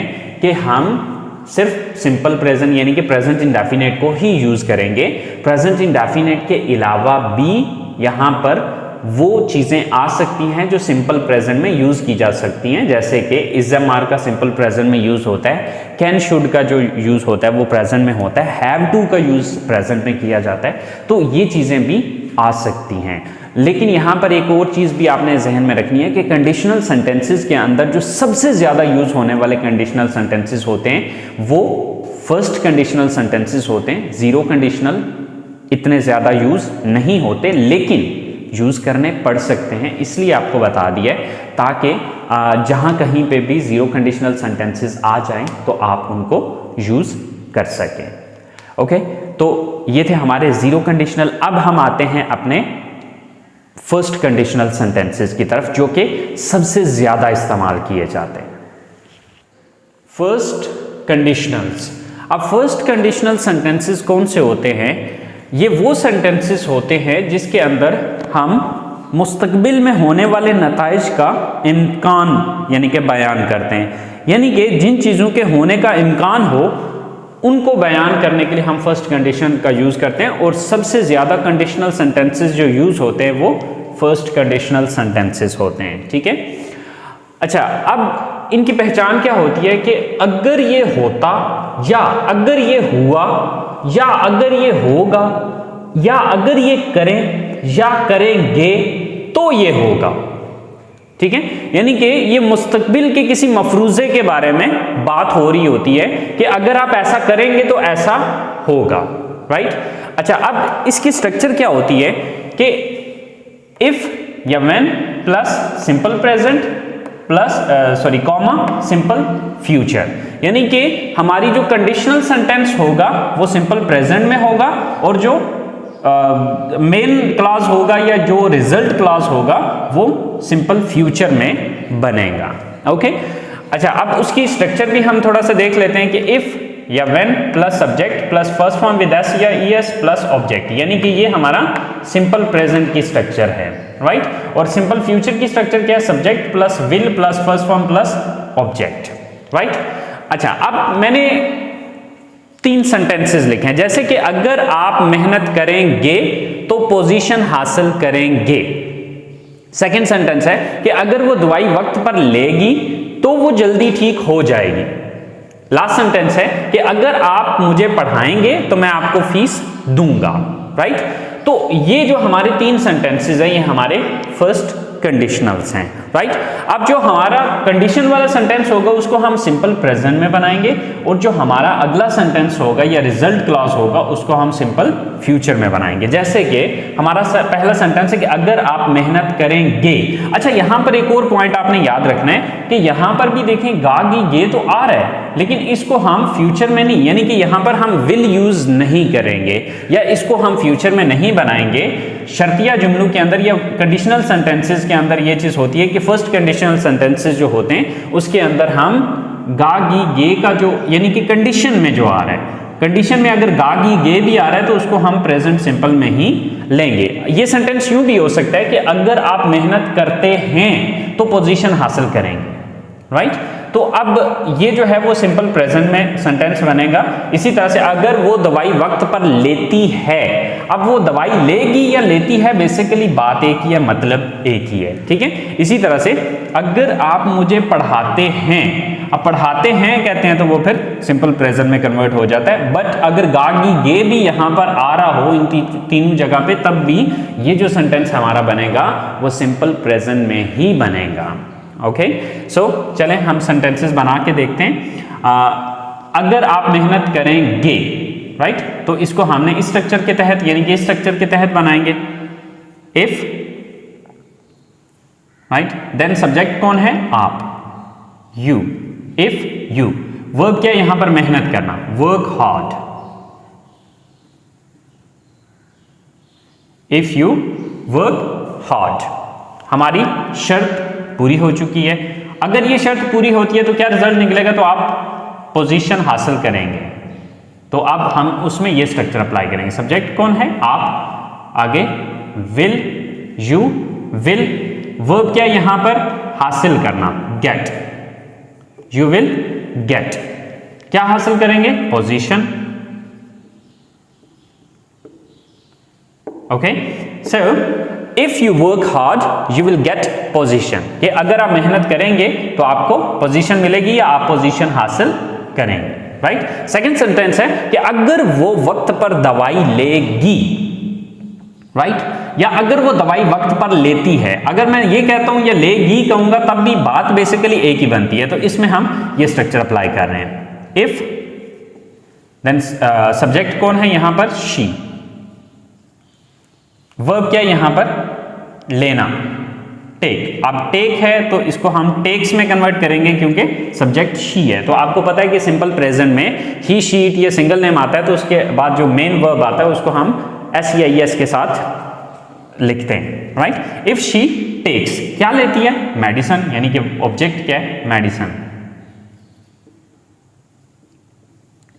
कि हम सिर्फ सिंपल प्रेजेंट यानी कि प्रेजेंट इंडेफिनिट को ही यूज करेंगे। प्रेजेंट इंडेफिनिट के अलावा भी यहां पर वो चीजें आ सकती हैं जो सिंपल प्रेजेंट में यूज की जा सकती हैं, जैसे कि इज एम आर का सिंपल प्रेजेंट में यूज होता है, कैन शुड का जो यूज होता है वो प्रेजेंट में होता है, हैव टू का यूज प्रेजेंट में किया जाता है। तो ये चीजें भी आ सकती हैं। लेकिन यहां पर एक और चीज भी आपने जहन में रखनी है कि कंडीशनल सेंटेंसेस के अंदर जो सबसे ज्यादा यूज होने वाले कंडीशनल सेंटेंसेस होते हैं वो फर्स्ट कंडीशनल सेंटेंसेस होते हैं। जीरो कंडीशनल इतने ज्यादा यूज नहीं होते, लेकिन यूज करने पड़ सकते हैं, इसलिए आपको बता दिया है ताकि जहां कहीं पे भी जीरो कंडीशनल सेंटेंसेस आ जाएं तो आप उनको यूज कर सकें, ओके। तो ये थे हमारे जीरो कंडीशनल। अब हम आते हैं अपने फर्स्ट कंडीशनल सेंटेंसेस की तरफ, जो कि सबसे ज्यादा इस्तेमाल किए जाते हैं। First conditionals. अब फर्स्ट कंडीशनल सेंटेंसेस कौन से होते हैं? ये वो सेंटेंसेस होते हैं जिसके अंदर हम मुस्तकबिल में होने वाले नताइज का इम्कान यानी कि बयान करते हैं, यानी कि जिन चीज़ों के होने का इम्कान हो उनको बयान करने के लिए हम फर्स्ट कंडीशन का यूज़ करते हैं। और सबसे ज़्यादा कंडीशनल सेंटेंसेस जो यूज़ होते हैं वो फर्स्ट कंडीशनल सेंटेंसेस होते हैं, ठीक है। अच्छा, अब इनकी पहचान क्या होती है कि अगर ये होता या अगर ये हुआ या अगर ये होगा या अगर ये करें या करेंगे तो ये होगा, ठीक है। यानी कि ये मुस्तकबिल के किसी मफरूजे के बारे में बात हो रही होती है कि अगर आप ऐसा करेंगे तो ऐसा होगा, राइट। अच्छा, अब इसकी स्ट्रक्चर क्या होती है कि इफ या when plus simple present plus comma simple future, यानी कि हमारी जो कंडीशनल सेंटेंस होगा वो सिंपल प्रेजेंट में होगा और जो मेन क्लास होगा या जो रिजल्ट क्लास होगा वो सिंपल फ्यूचर में बनेगा। ओके, अच्छा, अब उसकी स्ट्रक्चर भी हम थोड़ा सा देख लेते हैं कि इफ या when plus subject plus first form with S या ईएस प्लस ऑब्जेक्ट, यानी कि ये हमारा सिंपल प्रेजेंट की स्ट्रक्चर है, राइट। और सिंपल फ्यूचर की स्ट्रक्चर क्या है? Subject plus will plus first form plus object, right. अच्छा, अब मैंने 3 सेंटेंसेस लिखे हैं, जैसे कि अगर आप मेहनत करेंगे तो पोजीशन हासिल करेंगे। सेकंड सेंटेंस है कि अगर वो दवाई वक्त पर लेगी तो वो जल्दी ठीक हो जाएगी। लास्ट सेंटेंस है कि अगर आप मुझे पढ़ाएंगे तो मैं आपको फीस दूंगा, राइट। तो ये जो हमारे 3 सेंटेंसेस हैं ये हमारे फर्स्ट कंडीशनल्स हैं, राइट। अब जो हमारा कंडीशन वाला सेंटेंस होगा उसको हम सिंपल प्रेजेंट में बनाएंगे और जो हमारा अगला सेंटेंस होगा या रिजल्ट क्लॉज होगा उसको हम सिंपल फ्यूचर में बनाएंगे। जैसे कि हमारा पहला सेंटेंस है कि अगर आप मेहनत करेंगे। अच्छा, यहां पर एक और पॉइंट आपने याद रखना है कि यहां पर भी देखें गा गी गे तो आ रहा है, लेकिन इसको हम फ्यूचर में नहीं, यानी कि यहां पर हम विल यूज नहीं करेंगे या इसको हम फ्यूचर में नहीं बनाएंगे। शर्तिया जुमलों के अंदर या कंडीशनल सेंटेंसेस के अंदर ये चीज होती है कि फर्स्ट कंडीशनल सेंटेंसेस जो होते हैं उसके अंदर हम गा गी गे का जो यानी कि कंडीशन में जो आ रहा है, कंडीशन में अगर गा गी गे भी आ रहा है तो उसको हम प्रेजेंट सिंपल में ही लेंगे। ये सेंटेंस यूं भी हो सकता है कि अगर आप मेहनत करते हैं तो पोजीशन हासिल करेंगे, राइट। तो अब ये जो है वो सिंपल प्रेजेंट में सेंटेंस बनेगा। इसी तरह से अगर वो दवाई वक्त पर लेती है, अब वो दवाई लेगी या लेती है, बेसिकली बात एक ही है, मतलब एक ही है, ठीक है। इसी तरह से अगर आप मुझे पढ़ाते हैं, अब पढ़ाते हैं कहते हैं तो वो फिर सिंपल प्रेजेंट में कन्वर्ट हो जाता है। बट अगर गागी गे भी यहां पर आ रहा हो इन तीनों जगह पे, तब भी ये जो सेंटेंस हमारा बनेगा वो सिंपल प्रेजेंट में ही बनेगा। ओके, सो चलें हम सेंटेंसेस बना के देखते हैं। अगर आप मेहनत करेंगे, राइट, तो इसको हमने इस स्ट्रक्चर के तहत यानी कि इस स्ट्रक्चर के तहत बनाएंगे। इफ, राइट, देन सब्जेक्ट कौन है? आप, यू। इफ यू, वर्ब क्या यहां पर? मेहनत करना, work hard. If you work hard, हमारी शर्त पूरी हो चुकी है। अगर ये शर्त पूरी होती है तो क्या रिजल्ट निकलेगा? तो आप पोजीशन हासिल करेंगे। तो अब हम उसमें ये स्ट्रक्चर अप्लाई करेंगे। सब्जेक्ट कौन है? आप, आगे विल, यू, विल, वर्ब क्या यहां पर? हासिल करना, गेट। यू विल गेट, क्या हासिल करेंगे? Position. Okay, so if you work hard you will get position, कि अगर आप मेहनत करेंगे तो आपको पोजीशन मिलेगी या आप पोजीशन हासिल करेंगे, राइट। सेकंड सेंटेंस है कि अगर वो वक्त पर दवाई लेगी, राइट, या अगर वो दवाई वक्त पर लेती है। अगर मैं ये कहता हूं या लेगी कहूंगा तब भी बात बेसिकली एक ही बनती है। तो इसमें हम ये स्ट्रक्चर अप्लाई कर रहे हैं। इफ, देन सब्जेक्ट कौन है यहां पर? शी। वर्ब क्या यहां पर? लेना, टेक। अब टेक है तो इसको हम टेक्स में कन्वर्ट करेंगे क्योंकि सब्जेक्ट शी है। तो आपको पता है कि सिंपल प्रेजेंट में ही, शी, इट ये सिंगल नेम आता है तो उसके बाद जो मेन वर्ब आता है उसको हम एस या एस के साथ लिखते हैं, राइट। इफ शी टेक्स, क्या लेती है? मेडिसिन, यानी कि ऑब्जेक्ट क्या है? Medicine.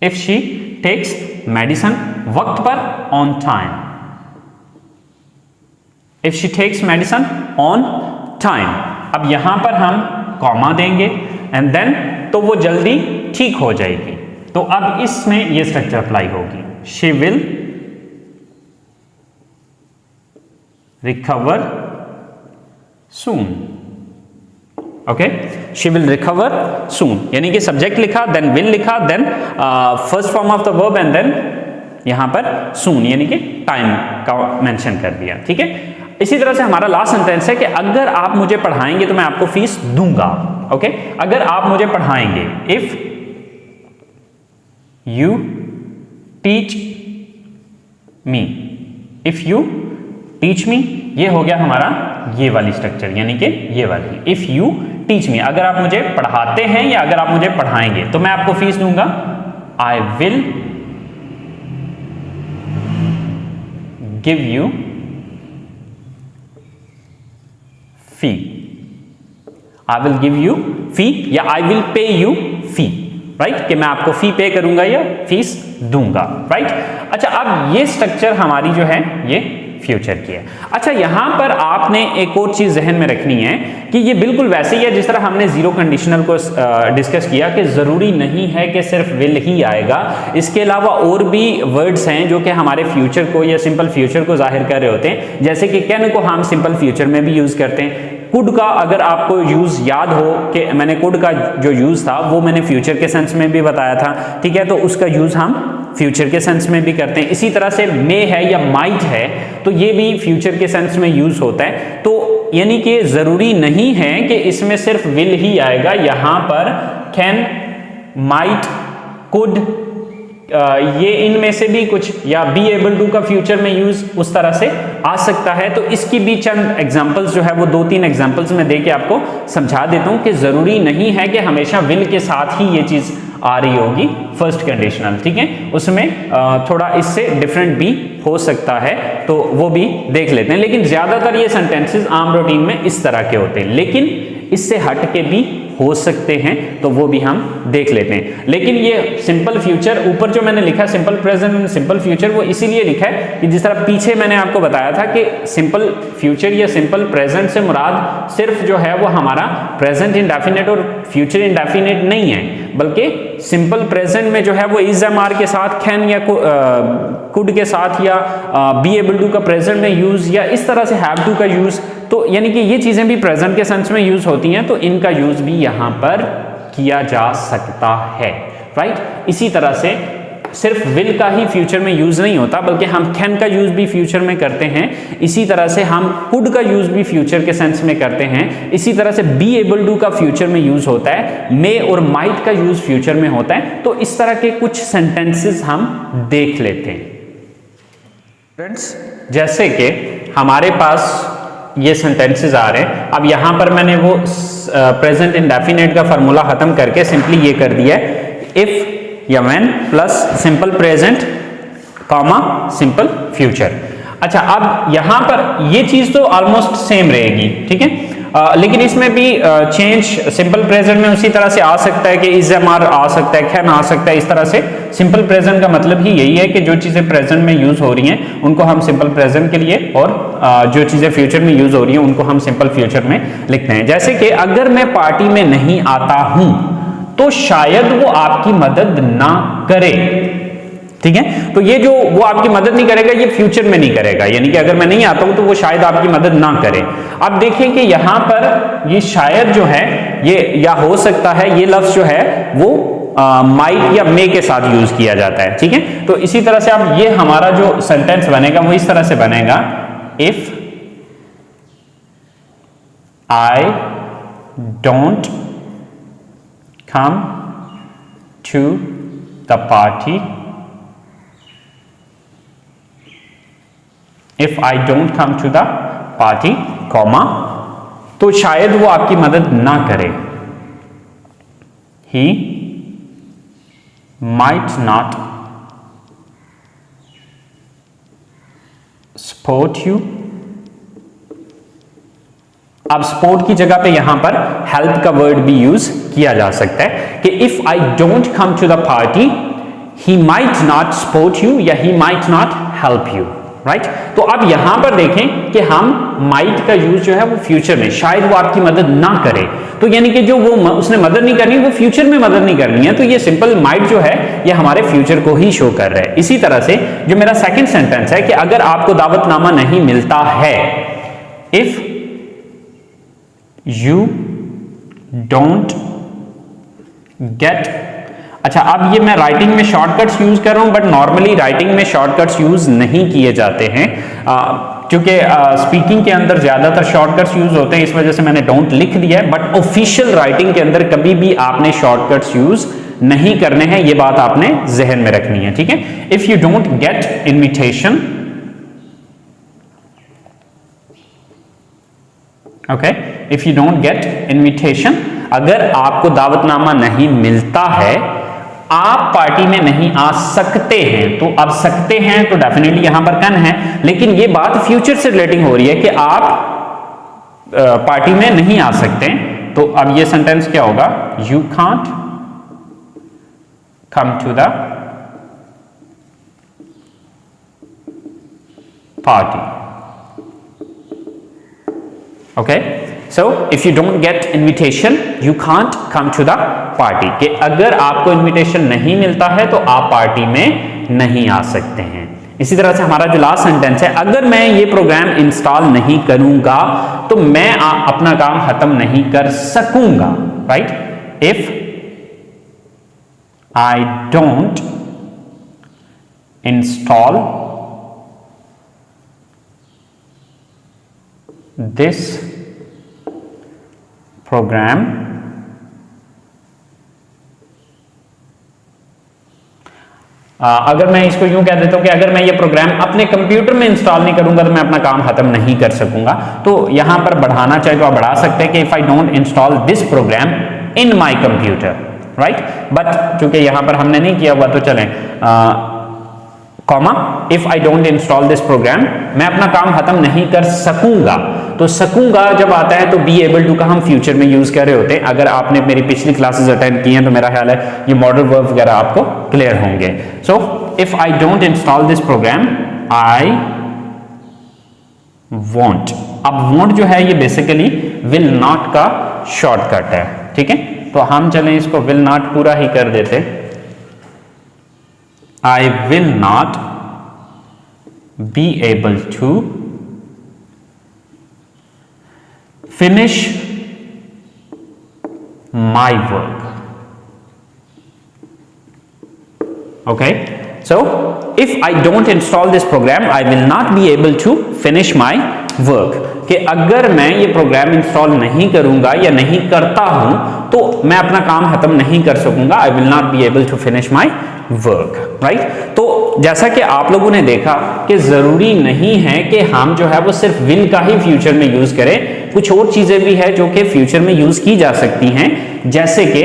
If she takes medicine वक्त पर, on time. If she takes medicine on time, अब यहां पर हम कॉमा देंगे एंड देन तो वो जल्दी ठीक हो जाएगी। तो अब इसमें ये स्ट्रक्चर अप्लाई होगी। She will recover soon. Okay, she will recover soon, यानी कि सब्जेक्ट लिखा, देन विल लिखा, then first form of the verb and then यहां पर सून यानी कि टाइम का मेंशन कर दिया, ठीक है। इसी तरह से हमारा लास्ट सेंटेंस है कि अगर आप मुझे पढ़ाएंगे तो मैं आपको फीस दूंगा। ओके, अगर आप मुझे पढ़ाएंगे, if you teach me, if you teach me ये हो गया हमारा ये वाली स्ट्रक्चर, यानी कि ये वाली। इफ यू टीच मी, अगर आप मुझे पढ़ाते हैं या अगर आप मुझे पढ़ाएंगे तो मैं आपको फीस दूंगा। I will give you fee, I will give you fee या I will pay you fee, right, कि मैं आपको फी पे करूंगा या फीस दूंगा, राइट। अच्छा, अब ये स्ट्रक्चर हमारी जो है ये फ्यूचर की है। अच्छा, यहां पर आपने एक और चीज जहन में रखनी है कि ये बिल्कुल वैसे ही है जिस तरह हमने जीरो कंडीशनल को डिस्कस किया कि जरूरी नहीं है कि सिर्फ विल ही आएगा, इसके अलावा और भी वर्ड्स हैं जो कि हमारे फ्यूचर को या सिंपल फ्यूचर को जाहिर कर रहे होते हैं। जैसे कि कैन को हम सिंपल फ्यूचर में भी यूज करते हैं। कुड का अगर आपको यूज याद हो कि मैंने कुड का जो यूज था वो मैंने फ्यूचर के सेंस में भी बताया था, ठीक है, तो उसका यूज हम फ्यूचर के सेंस में भी करते हैं। इसी तरह से मे है या माइट है तो ये भी फ्यूचर के सेंस में यूज होता है। तो यानी कि जरूरी नहीं है कि इसमें सिर्फ विल ही आएगा, यहां पर कैन, माइट, कुड, ये इनमें से भी कुछ, या बी एबल टू का फ्यूचर में यूज उस तरह से आ सकता है। तो इसकी भी चंद एग्जांपल्स जो है वो 2-3 एग्जांपल्स में देके आपको समझा देता हूं कि जरूरी नहीं है कि हमेशा विल के साथ ही ये चीज आ रही होगी फर्स्ट कंडीशनल, ठीक है, उसमें थोड़ा इससे डिफरेंट भी हो सकता है, तो वो भी देख लेते हैं। लेकिन ज्यादातर ये सेंटेंसेस आम रूटीन में इस तरह के होते हैं, लेकिन इससे हट के भी हो सकते हैं, तो वो भी हम देख लेते हैं। लेकिन ये सिंपल फ्यूचर ऊपर जो मैंने लिखा simple present and simple future, वो इसीलिए लिखा है कि जिस तरह पीछे मैंने आपको बताया था कि सिंपल फ्यूचर या सिंपल प्रेजेंट से मुराद सिर्फ जो है वो हमारा प्रेजेंट इंडेफिनिट और फ्यूचर इंडेफिनिट नहीं है, बल्कि सिंपल प्रेजेंट में जो है वो इज एम आर के साथ, कैन या कुड के साथ, या बी एबल टू का प्रेजेंट में यूज, या इस तरह से हैव टू का यूज, तो यानी कि ये चीजें भी प्रेजेंट के सेंस में यूज होती हैं, तो इनका यूज भी यहां पर किया जा सकता है, राइट। इसी तरह से सिर्फ विल का ही फ्यूचर में यूज नहीं होता, बल्कि हम कैन का यूज भी फ्यूचर में करते हैं। इसी तरह से हम कुड का यूज भी फ्यूचर के सेंस में करते हैं। इसी तरह से बी एबल टू का फ्यूचर में यूज होता है, मे और माइट का यूज फ्यूचर में होता है। तो इस तरह के कुछ सेंटेंसेस हम देख लेते हैं फ्रेंड्स, जैसे कि हमारे पास ये सेंटेंसेस आ रहे हैं। अब यहां पर मैंने वो प्रेजेंट इंडेफिनिट का फार्मूला खत्म करके सिंपली ये कर दिया है, इफ या when plus simple present comma simple future. अच्छा, अब यहां पर ये चीज तो ऑलमोस्ट सेम रहेगी, ठीक है, लेकिन इसमें भी चेंज सिंपल प्रेजेंट में उसी तरह से आ सकता है कि इज एम आर आ सकता है, कैन आ सकता है। इस तरह से सिंपल प्रेजेंट का मतलब ही यही है कि जो चीजें प्रेजेंट में यूज हो रही हैं उनको हम सिंपल प्रेजेंट के लिए, और जो चीजें फ्यूचर में यूज हो रही हैं उनको हम सिंपल फ्यूचर में लिखते हैं। जैसे कि अगर मैं पार्टी में नहीं आता हूं तो शायद वो आपकी मदद ना करे, ठीक है, तो ये जो वो आपकी मदद नहीं करेगा ये फ्यूचर में नहीं करेगा, यानी कि अगर मैं नहीं आता हूं तो वो शायद आपकी मदद ना करे। अब देखिए कि यहां पर ये शायद जो है ये या हो सकता है, ये लफ्ज जो है वो माइट या मे के साथ यूज किया जाता है, ठीक है। तो इसी तरह से अब ये हमारा जो सेंटेंस बनेगा वो इस तरह से बनेगा, if I don't come to the party, if I don't come to the party, comma, तो शायद वो आपकी मदद ना करे, he might not support you। अब सपोर्ट की जगह पे यहां पर हेल्प का वर्ड भी यूज किया जा सकता है कि if I don't come to the party he might not support you या he might not help you, right. तो अब यहां पर देखें कि हम माइट का यूज जो है वो फ्यूचर में, शायद वो आपकी मदद ना करे, तो यानी कि जो वो उसने मदद नहीं करनी वो फ्यूचर में मदद नहीं करनी है, तो ये सिंपल माइट जो है ये हमारे फ्यूचर को ही शो कर रहा है। इसी तरह से जो मेरा सेकंड सेंटेंस है कि अगर आपको दावतनामा नहीं मिलता है, इफ you don't get। अच्छा, अब ये मैं राइटिंग में शॉर्टकट्स यूज कर रहा हूं, बट नॉर्मली राइटिंग में शॉर्टकट्स यूज नहीं किए जाते हैं, क्योंकि स्पीकिंग के अंदर ज्यादातर शॉर्टकट्स यूज होते हैं, इस वजह से मैंने डोंट लिख दिया है। बट ऑफिशियल राइटिंग के अंदर कभी भी आपने शॉर्टकट्स यूज नहीं करने हैं, ये बात आपने जहन में रखनी है, ठीक है। If you don't get invitation okay, if you don't get invitation, अगर आपको दावतनामा नहीं मिलता है, आप पार्टी में नहीं आ सकते हैं। तो अब सकते हैं तो डेफिनेटली यहां पर कैन है, लेकिन ये बात फ्यूचर से रिलेटिंग हो रही है कि आप पार्टी में नहीं आ सकते। तो अब ये सेंटेंस क्या होगा? You can't come to the party. Okay, so if you don't get invitation you can't come to the party, कि अगर आपको इनविटेशन नहीं मिलता है तो आप पार्टी में नहीं आ सकते हैं। इसी तरह से हमारा जो लास्ट सेंटेंस है, अगर मैं ये प्रोग्राम इंस्टॉल नहीं करूंगा तो मैं अपना काम खत्म नहीं कर सकूंगा, right? If I don't install this program अगर मैं इसको यूं कह देता हूं कि अगर मैं ये प्रोग्राम अपने कंप्यूटर में इंस्टॉल नहीं करूंगा तो मैं अपना काम खत्म नहीं कर सकूंगा। तो यहां पर बढ़ाना चाहे तो आप बढ़ा सकते हैं कि if I don't install this program in my computer, right? But चूंकि यहां पर हमने नहीं किया हुआ तो चलें comma, if I don't install this program, मैं अपना काम खत्म नहीं कर सकूंगा। तो सकूंगा जब आता है तो बी एबल टू का हम फ्यूचर में यूज कर रहे होते हैं। अगर आपने मेरी पिछली क्लासेस अटेंड की हैं तो मेरा ख्याल है ये मॉडल वर्ब वगैरह आपको क्लियर होंगे। So if I don't install this program I won't. अब वॉन्ट जो है ये बेसिकली विल नॉट का शॉर्टकट है, ठीक है? तो हम चलें इसको विल नॉट पूरा ही कर देते। I will not be able to finish my work. Okay, so if I don't install this program I will not be able to finish my work, कि अगर मैं ये प्रोग्राम इंस्टॉल नहीं करूंगा या नहीं करता हूं तो मैं अपना काम खत्म नहीं कर सकूंगा। I will not be able to finish my work, right? तो जैसा कि आप लोगों ने देखा कि जरूरी नहीं है कि हम जो है वो सिर्फ विल का ही फ्यूचर में यूज करें, कुछ और चीजें भी है जो कि फ्यूचर में यूज की जा सकती हैं, जैसे कि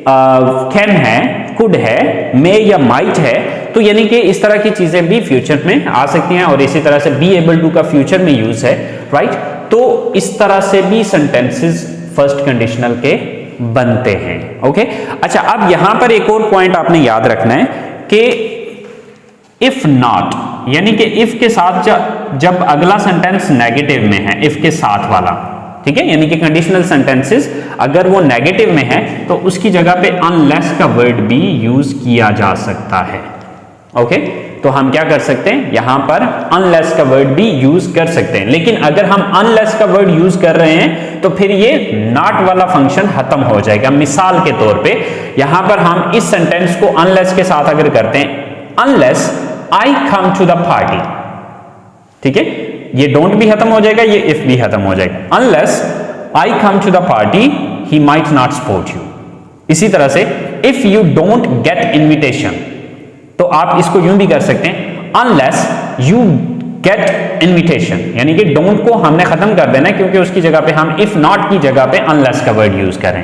कैन है, कुड है, मे या माइट है। तो यानी कि इस तरह की चीजें भी फ्यूचर में आ सकती हैं और इसी तरह से बी एबल टू का फ्यूचर में यूज है, राइट? तो इस तरह से भी सेंटेंसेस फर्स्ट कंडीशनल के बनते हैं। ओके, अच्छा, अब यहां पर एक और पॉइंट आपने याद रखना है कि इफ नॉट, यानी कि इफ के साथ जब अगला सेंटेंस नेगेटिव में है, इफ के साथ वाला, ठीक है, यानी कि कंडीशनल सेंटेंसेस अगर वो नेगेटिव में है तो उसकी जगह पे अनलेस का वर्ड भी यूज किया जा सकता है। ओके, तो हम क्या कर सकते हैं, यहां पर अनलेस का वर्ड भी यूज कर सकते हैं। लेकिन अगर हम अनलेस का वर्ड यूज कर रहे हैं तो फिर ये नॉट वाला फंक्शन खत्म हो जाएगा। मिसाल के तौर पे यहां पर हम इस सेंटेंस को अनलेस के साथ अगर करते हैं, unless I come to the party, ठीक है, ये डोंट भी खत्म हो जाएगा, ये इफ भी खत्म हो जाएगा। Unless I come to the party he might not support you. इसी तरह से if you don't get invitation, तो आप इसको यूं भी कर सकते हैं, अनलेस यू गेट इनविटेशन, यानी कि डोंट को हमने खत्म कर देना है क्योंकि उसकी जगह पे हम इफ नॉट की जगह पे अनलेस का वर्ड यूज करें।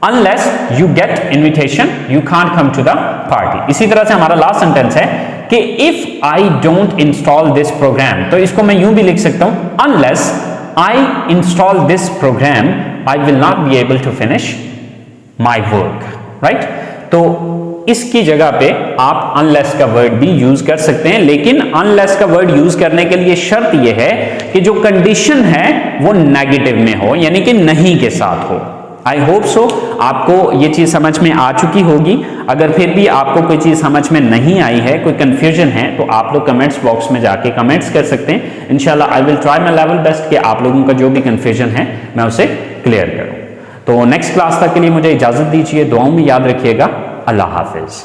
Unless you get invitation you can't come to the party. इसी तरह से हमारा लास्ट सेंटेंस है कि if I don't install this program, तो इसको मैं यूं भी लिख सकता हूं, unless I install this program I will not be able to finish my work, right? तो इसकी जगह पे आप अनलेस का वर्ड भी यूज कर सकते हैं, लेकिन अनलेस का वर्ड यूज करने के लिए शर्त यह है कि जो कंडीशन है वो नेगेटिव में हो, यानी कि नहीं के साथ हो। आई होप सो आपको ये चीज समझ में आ चुकी होगी। अगर फिर भी आपको कोई चीज समझ में नहीं आई है, कोई कंफ्यूजन है, तो आप लोग कमेंट्स बॉक्स में जाके कमेंट्स कर सकते हैं। इंशाल्लाह I will try my level best कि आप लोगों का जो भी कंफ्यूजन है मैं उसे क्लियर करूं। तो नेक्स्ट क्लास तक के लिए मुझे इजाजत दीजिए, दुआओं में याद रखिएगा। अल्लाह हाफिज।